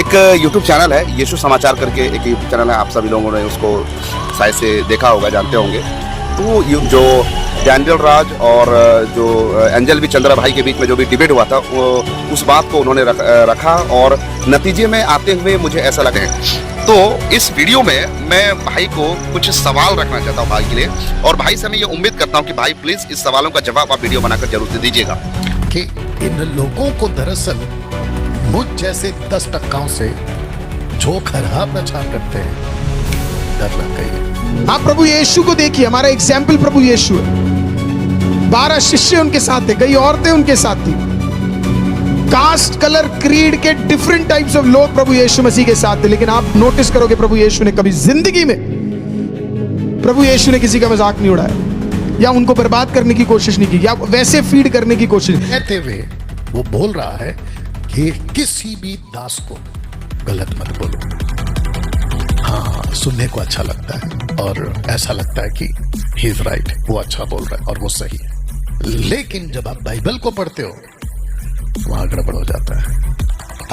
एक YouTube channel है यीशु समाचार करके, एक यूट्यूब चैनल है, आप सभी लोगों ने उसको शायद से देखा होगा, जानते होंगे। तो जो डैनियल राज और जो एंजल बी चंद्रा भाई के बीच में जो भी डिबेट हुआ था, वो उस बात को उन्होंने रखा और नतीजे में आते हुए मुझे ऐसा लगे। तो इस वीडियो में मैं भाई को कुछ सवाल रखना चाहता हूँ भाई के लिए, और भाई से मैं ये उम्मीद करता हूँ कि भाई प्लीज इस सवालों का जवाब आप वीडियो बनाकर जरूर दे दीजिएगा। कि इन लोगों को दरअसल मुझ जैसे 10 टक्काओं से जो खराब प्रचार करते हैं डर लग गई है। आप प्रभु यीशु को देखिए, हमारा एग्जाम्पल प्रभु यीशु है। 12 शिष्य उनके साथ थे, कई औरतें उनके साथ थी। कास्ट, कलर, क्रीड के डिफरेंट टाइप्स ऑफ लोग प्रभु यीशु मसीह के साथ थे। लेकिन आप नोटिस करोगे प्रभु यीशु ने कभी जिंदगी में प्रभु यीशु ने किसी का मजाक नहीं उड़ाया या उनको बर्बाद करने की कोशिश नहीं की या वैसे फीड करने की कोशिश। कहते हुए वो बोल रहा है कि किसी भी दास को गलत मत बोलो। हाँ, सुनने को अच्छा लगता है और ऐसा लगता है कि ही इज राइट, वो अच्छा बोल रहा है और वो सही है। लेकिन जब आप बाइबल को पढ़ते हो वहां गड़बड़ हो जाता है।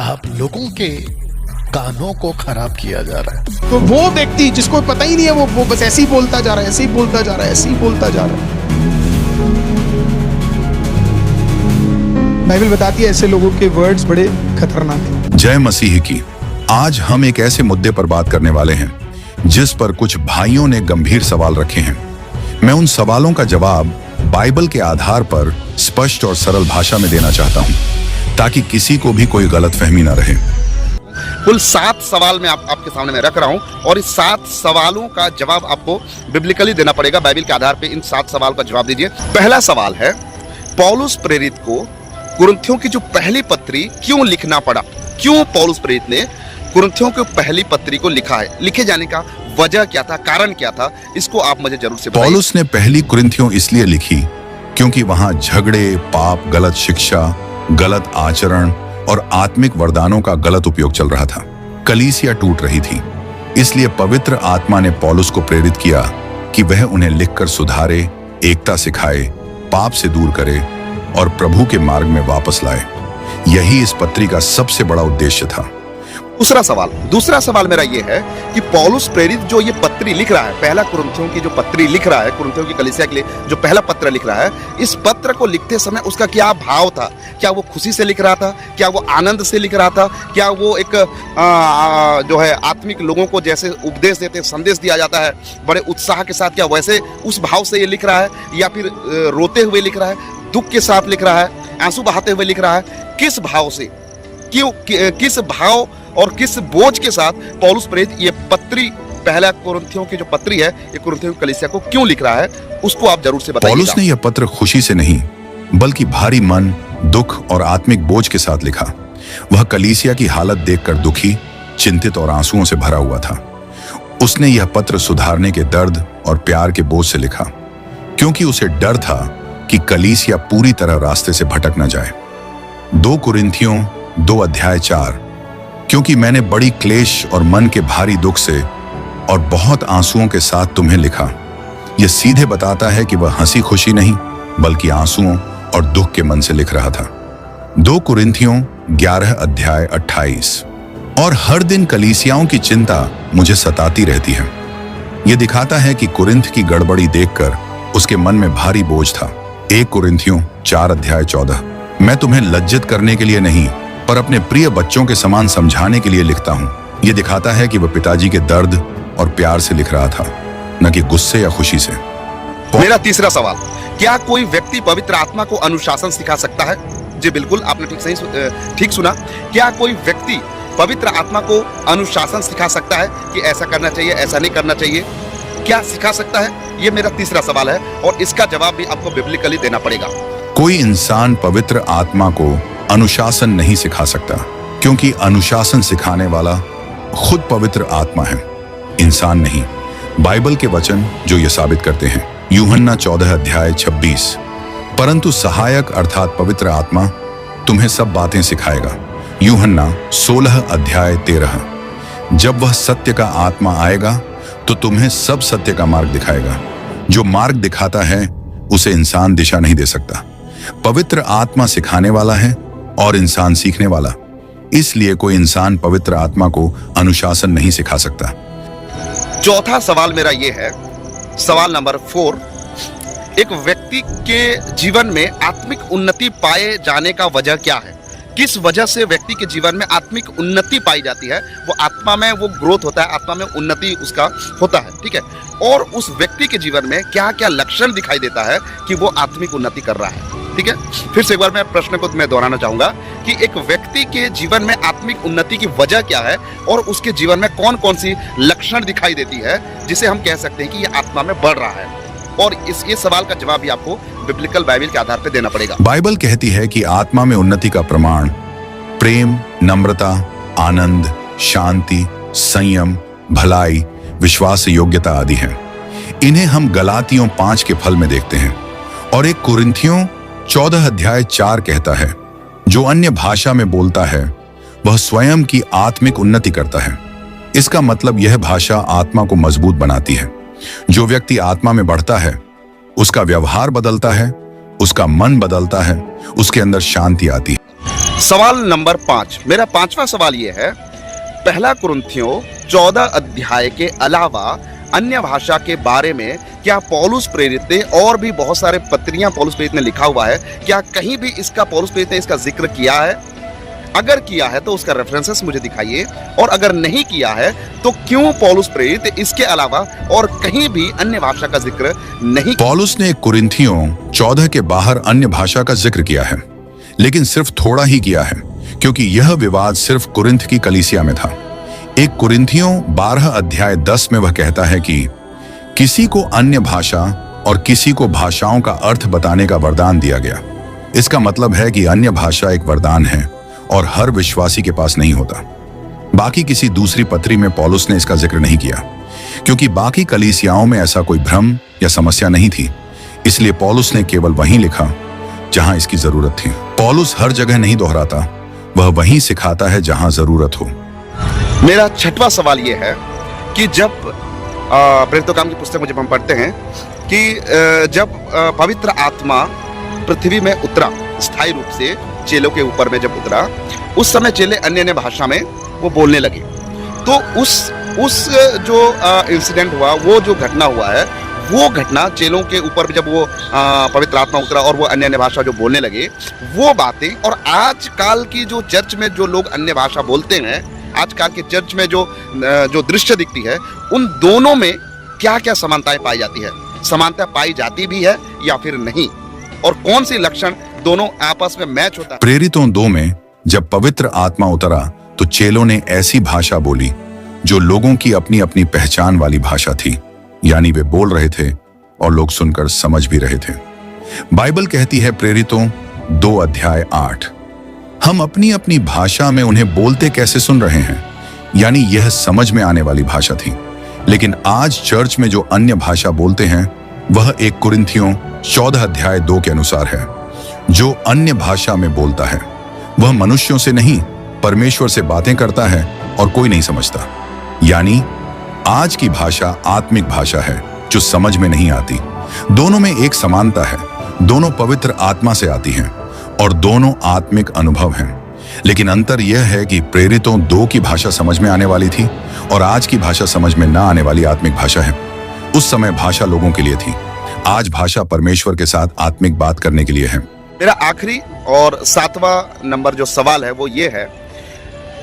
आप लोगों के कानों को खराब किया जा रहा है। तो वो व्यक्ति जिसको पता ही नहीं है, वो बस ऐसे ही बोलता जा रहा है, ऐसे ही बोलता जा रहा है, ऐसे ही बोलता जा रहा है। बाइबल बताती है ऐसे लोगों के वर्ड्स बड़े खतरनाक हैं। जय मसीह की। आज हम एक ऐसे मुद्दे पर बात करने वाले हैं जिस पर कुछ भाइयों ने गंभीर सवाल रखे हैं। मैं उन सवालों का जवाब बाइबल के आधार पर स्पष्ट और सरल भाषा में देना चाहता हूं, ताकि किसी को भी कोई गलतफहमी न रहे। कुल 7 सवाल मैं आपके सामने में रख रहा हूं, और इस 7 सवालों का जवाब आपको बिब्लिकली देना पड़ेगा। बाइबल के आधार पे इन 7 सवाल का जवाब दीजिए। पहला सवाल है, पौलुस प्रेरित को कुरिन्थियों की जो पहली पत्री क्यों लिखना पड़ा? क्यों पौलुस प्रेरित ने कुरिन्थियों की पहली पत्री को लिखा है? लिखे जाने का वजह क्या था, कारण क्या था? इसको आप मुझे जरूर से बताइए। पौलुस ने पहली कुरिन्थियों इसलिए लिखी क्योंकि वहां झगड़े, पाप, गलत शिक्षा, गलत आचरण और आत्मिक वरदानों का गलत उपयोग चल रहा था। कलीसिया टूट रही थी। इसलिए पवित्र आत्मा ने पौलुस को प्रेरित किया कि वह उन्हें लिखकर सुधारे, एकता सिखाए, पाप से दूर करे और प्रभु के मार्ग में वापस लाए। यही इस पत्री का सबसे बड़ा उद्देश्य था। दूसरा सवाल मेरा ये है कि पौलुस प्रेरित जो ये पत्री लिख रहा है, पहला कुरिन्थियों की जो पत्री लिख रहा है, कुरिन्थियों की कलीसिया के लिए जो पहला पत्र लिख रहा है, इस पत्र को लिखते समय उसका क्या भाव था? क्या वो खुशी से लिख रहा था? क्या वो आनंद से लिख रहा था? क्या वो एक जो है आत्मिक लोगों को जैसे उपदेश देते, संदेश दिया जाता है बड़े उत्साह के साथ, क्या वैसे उस भाव से ये लिख रहा है, या फिर रोते हुए लिख रहा है, दुख के साथ लिख रहा है, आंसू बहाते हुए लिख रहा है? किस भाव से, क्यों, किस भाव और किस बोझ के साथ पौलुस प्रेरित ये पत्री, पहला कुरिन्थियों की जो पत्री है, ये कुरिन्थियों की कलीसिया को क्यों लिख रहा है, उसको आप जरूर से बताइएगा। पौलुस ने यह पत्र खुशी से नहीं बल्कि भारी मन, दुख और आत्मिक बोझ के साथ लिखा। वह कलीसिया की हालत देखकर दुखी, चिंतित और आंसुओं से भरा हुआ था। उसने यह पत्र सुधारने के दर्द और प्यार के बोझ से लिखा, क्योंकि उसे डर था कि कलीसिया पूरी तरह रास्ते से भटक न जाए। 2 कुरिन्थियों 2 अध्याय 4। क्योंकि मैंने बड़ी क्लेश और मन के भारी दुख से और बहुत आंसुओं के साथ तुम्हें लिखा। यह सीधे बताता है कि वह हंसी खुशी नहीं बल्कि आंसुओं और दुख के मन से लिख रहा था। 2 कुरिन्थियों 11 अध्याय 28। और हर दिन कलीसियाओं की चिंता मुझे सताती रहती है। यह दिखाता है कि कुरिन्थ की गड़बड़ी देखकर उसके मन में भारी बोझ था। 1 कुरिन्थियों 4 अध्याय 14। मैं तुम्हें लज्जित करने के लिए नहीं पर अपने प्रिय बच्चों के समान समझाने के लिए लिखता हूं। यह दिखाता है कि वह पिताजी के दर्द और प्यार से लिख रहा था, न कि गुस्से या खुशी से। मेरा तीसरा सवाल, क्या कोई व्यक्ति पवित्र आत्मा को अनुशासन सिखा सकता है? जी बिल्कुल, आपने ठीक सुना। क्या कोई व्यक्ति पवित्र आत्मा को अनुशासन सिखा सकता है कि ऐसा करना चाहिए, ऐसा नहीं करना चाहिए? क्या सिखा सकता है? ये मेरा तीसरा सवाल है, और इसका जवाब भी आपको बिब्लिकली देना पड़ेगा। कोई इंसान पवित्र आत्मा को अनुशासन नहीं सिखा सकता, क्योंकि अनुशासन सिखाने वाला खुद पवित्र आत्मा है, इंसान नहीं। बाइबल के वचन जो ये साबित करते हैं। यूहन्ना 14 अध्याय 26। परंतु सहायक अर्थात पवित्र आत्मा तुम्हें सब बातें सिखाएगा। यूहन्ना 16 अध्याय 13। जब वह सत्य का आत्मा आएगा तो तुम्हें सब सत्य का मार्ग दिखाएगा। जो मार्ग दिखाता है उसे इंसान दिशा नहीं दे सकता। पवित्र आत्मा सिखाने वाला है और इंसान सीखने वाला। इसलिए कोई इंसान पवित्र आत्मा को अनुशासन नहीं सिखा सकता। चौथा सवाल मेरा ये है, सवाल नंबर 4, एक व्यक्ति के जीवन में आत्मिक उन्नति पाए जाने का वजह क्या है? किस वजह से व्यक्ति के जीवन में आत्मिक उन्नति पाई जाती है? वो आत्मा में वो ग्रोथ होता है, आत्मा में उन्नति उसका होता है, ठीक है। और उस व्यक्ति के जीवन में क्या क्या लक्षण दिखाई देता है कि वो आत्मिक उन्नति कर रहा है, ठीक है। फिर से एक बार मैं प्रश्न को मैं दोहराना चाहूंगा कि एक व्यक्ति के जीवन में आत्मिक उन्नति की वजह क्या है और उसके जीवन में कौन कौन सी लक्षण दिखाई देती है जिसे हम कह सकते हैं कि ये आत्मा में बढ़ रहा है। और ये सवाल का जवाब भी आपको बिब्लिकल बाइबल के आधार पर देना पड़ेगा। बाइबल कहती है कि आत्मा में उन्नति का प्रमाण प्रेम, नम्रता, आनंद, शांति, संयम, भलाई, विश्वास, योग्यता आदि हैं। इन्हें हम गलातियों 5 के फल में देखते हैं। और एक कुरिन्थियों 14 अध्याय 4 कहता है, जो अन्य भाषा में बोलता है वह स्वयं की आत्मिक उन्नति करता है। इसका मतलब यह भाषा आत्मा को मजबूत बनाती है। जो व्यक्ति आत्मा में बढ़ता है उसका व्यवहार बदलता है, उसका मन बदलता है, उसके अंदर शांति आती है। सवाल नंबर 5, मेरा 5वां सवाल यह है, पहला कुरिन्थियों 14 अध्याय के अलावा अन्य भाषा के बारे में क्या पौलुस प्रेरित ने और भी बहुत सारे पत्रियां पौलुस प्रेरित ने लिखा हुआ है, क्या कहीं भी इसका पौलुस प्रेरित ने इसका जिक्र किया है? अगर किया है तो उसका रेफरेंसेस मुझे दिखाइए, और अगर नहीं किया है तो क्यों पौलुस प्रेरित इसके अलावा और कहीं भी अन्य भाषा का जिक्र नहीं? पौलुस ने कुरिन्थियों 14 के बाहर अन्य भाषा का जिक्र किया है, लेकिन सिर्फ थोड़ा ही किया है, क्योंकि यह विवाद सिर्फ कुरिन्थ की कलीसिया में था। एक कुरिन्थियों 12 अध्याय 10 में वह कहता है कि किसी को अन्य भाषा और किसी को भाषाओं का अर्थ बताने का वरदान दिया गया। इसका मतलब है कि अन्य भाषा एक वरदान है और हर विश्वासी के पास नहीं होता। बाकी किसी दूसरी पत्री में पौलुस ने इसका जिक्र नहीं किया, क्योंकि बाकी कलीसियाओं में ऐसा कोई भ्रम या समस्या नहीं थी। इसलिए पौलुस ने केवल वहीं लिखा जहां इसकी जरूरत थी। पौलुस हर जगह नहीं दोहराता, वह वहीं सिखाता है जहां जरूरत हो। मेरा 6वां सवाल यह है कि जब प्रेरितों काम की पुस्तक में जब हम पढ़ते हैं कि जब पवित्र आत्मा पृथ्वी में उतरा स्थायी रूप से चेलों के ऊपर में जब उतरा, उस समय चेले अन्य अन्य भाषा में वो बोलने लगे। तो उस जो इंसिडेंट हुआ, वो जो घटना हुआ है, वो घटना चेलों के ऊपर जब वो पवित्र आत्मा उतरा और वो अन्य अन्य भाषा जो बोलने लगे, वो बातें और आजकल की जो चर्च में जो लोग अन्य भाषा बोलते हैं, आजकल के चर्च में जो दृश्य दिखती है, उन दोनों में क्या क्या समानताएं पाई जाती है? समानता पाई जाती भी है या फिर नहीं? और कौन सी लक्षण दोनों आपस में मैच होता है? प्रेरितों 2 में जब पवित्र आत्मा उतरा तो चेलों ने ऐसी भाषा बोली जो लोगों की अपनी अपनी पहचान वाली भाषा थी, यानी वे बोल रहे थे और लोग सुनकर समझ भी रहे थे। बाइबल कहती है प्रेरितों 2 अध्याय 8, हम अपनी अपनी भाषा में उन्हें बोलते कैसे सुन रहे हैं, यानी यह समझ में आने वाली भाषा थी। लेकिन आज चर्च में जो अन्य भाषा बोलते हैं वह 1 कुरिन्थियों 14 अध्याय 2 के अनुसार है। जो अन्य भाषा में बोलता है वह मनुष्यों से नहीं, परमेश्वर से बातें करता है और कोई नहीं समझता। यानी आज की भाषा आत्मिक भाषा है जो समझ में नहीं आती। दोनों में एक समानता है, दोनों पवित्र आत्मा से आती हैं और दोनों आत्मिक अनुभव हैं। लेकिन अंतर यह है कि प्रेरितों 2 की भाषा समझ में आने वाली थी और आज की भाषा समझ में ना आने वाली आत्मिक भाषा है। उस समय भाषा लोगों के लिए थी, आज भाषा परमेश्वर के साथ आत्मिक बात करने के लिए है। मेरा आखिरी और 7वां नंबर जो सवाल है वो ये है,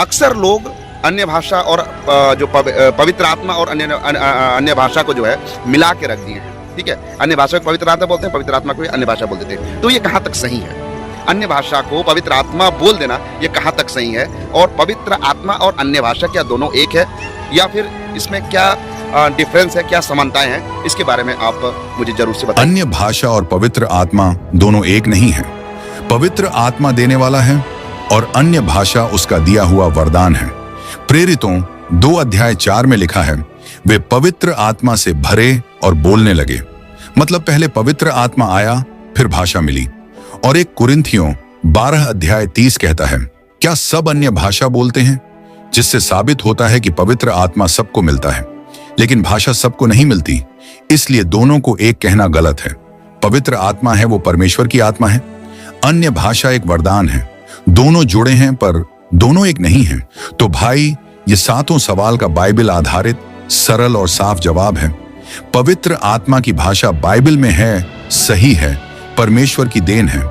अक्सर लोग अन्य भाषा और जो पवित्र आत्मा और अन्य भाषा को जो है मिला के रख दिए हैं, ठीक है। अन्य भाषा को पवित्र आत्मा बोलते हैं, पवित्र आत्मा को अन्य भाषा बोल देते हैं। तो ये कहाँ तक सही है? अन्य भाषा को पवित्र आत्मा बोल देना ये कहाँ तक सही है? और पवित्र आत्मा और अन्य भाषा क्या दोनों एक है, या फिर इसमें क्या डिफरेंस है, क्या समानताएं हैं? इसके बारे में आप मुझे जरूर से बताएं। अन्य भाषा और पवित्र आत्मा दोनों एक नहीं है। पवित्र आत्मा देने वाला है और अन्य भाषा उसका दिया हुआ वरदान है। प्रेरितों 2 अध्याय 4 में लिखा है, वे पवित्र आत्मा से भरे और बोलने लगे। मतलब पहले पवित्र आत्मा आया, फिर भाषा मिली। और 1 कुरिन्थियों 12 अध्याय 30 कहता है, क्या सब अन्य भाषा बोलते हैं? जिससे साबित होता है कि पवित्र आत्मा सबको मिलता है, लेकिन भाषा सबको नहीं मिलती। इसलिए दोनों को एक कहना गलत है। पवित्र आत्मा है वो परमेश्वर की आत्मा है, अन्य भाषा एक वरदान है। दोनों जुड़े हैं पर दोनों एक नहीं हैं। तो भाई, ये सातों सवाल का बाइबल आधारित सरल और साफ जवाब है। पवित्र आत्मा की भाषा बाइबल में है, सही है, परमेश्वर की देन है।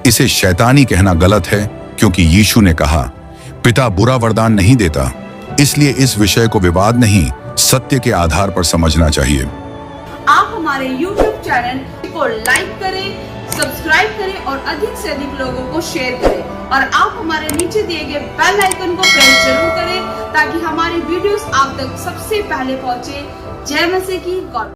इसे शैतानी कहना गलत है, क्योंकि यीशु ने कहा, पिता बुरा वरदान नहीं देता। इसलिए इस विषय को विवाद नहीं, सत्य के आधार पर समझना चाहिए। आप हमारे YouTube चैनल को लाइक करें, सब्सक्राइब करें और अधिक से अधिक लोगों को शेयर करें। और आप हमारे नीचे दिए गए बेल आइकन को प्रेस जरूर करें, ताकि हमारी वीडियोस आप तक सबसे पहले पहुंचे। जय मसीह की गॉड।